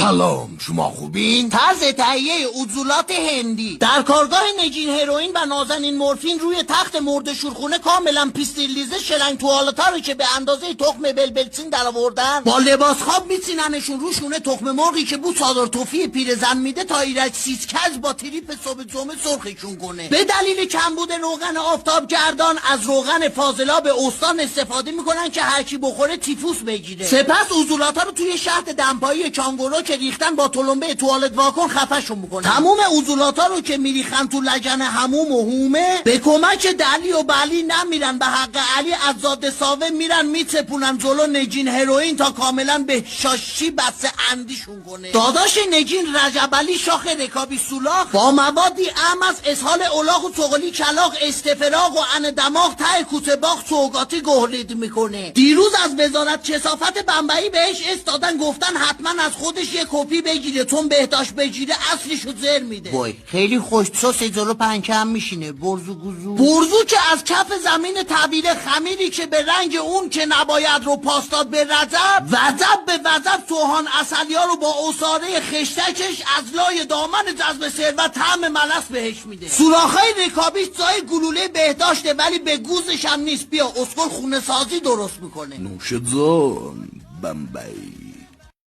سلام، شما خوبین؟ طرز تهیه عضولات هندی در کارگاه نگین هروئین و نازنین مورفین روی تخت مرد شورخونه کاملا پیستریلیزه شلنگ توالتا رو که به اندازه تخم بلبلسین در آوردن با لباس خواب میچیننشون روشونه تخم مرغی که بو صادر توفی پیرزن میده تا ایرج سیسکج با تریپ صبح جمعه سرخشون کنه. به دلیل کمبود روغن آفتاب گردان از روغن فاضلاب استان استفاده میکنن که هر کی بخوره تیفوس بگیره. سپس عضولاتا رو توی شهد دمپایی کانگورو که ریختن با تلمبه توالت واکن خفه‌شون میکنن. تموم عضولاتا رو که میریخن تو لگن حموم و هومه به کمک دلی و بلی نمیرن، به حق علی از زاده ساوه میرن میچپونن جلو نگین هروئین تا کاملا به شاشی بس اندیشون کنه. داداش نگین رجب علی شاخ رکابی سولاخ با موادی اهم از اسهال اولاغ و چغلی کلاغ استفراغ و ان دماغ ته کوسه باغ سوگاتی گهلید میکنه. دیروز از وزارت کثافت بمبئی بهش استادن گفتن حتما از خودش یه کپی بگیره چون بهداشت بگیره اصلشو زر میده. وای خیلی خوش‌سوسه جلو پنکه میشینه. برزو که از کف زمین طویل خمیری که به رنگ اون که نباید رو پاستاد به رجب به وجب سوهان اصلیا رو با اصاره خشتکش از لای دامن جذب ثروت طعم ملس بهش میده. سوراخای رکابیش جای گلوله بهداشته ولی به گوزش هم نیست. بیا اسکل خونه سازی درست میکنه. نوش جان بمبئی.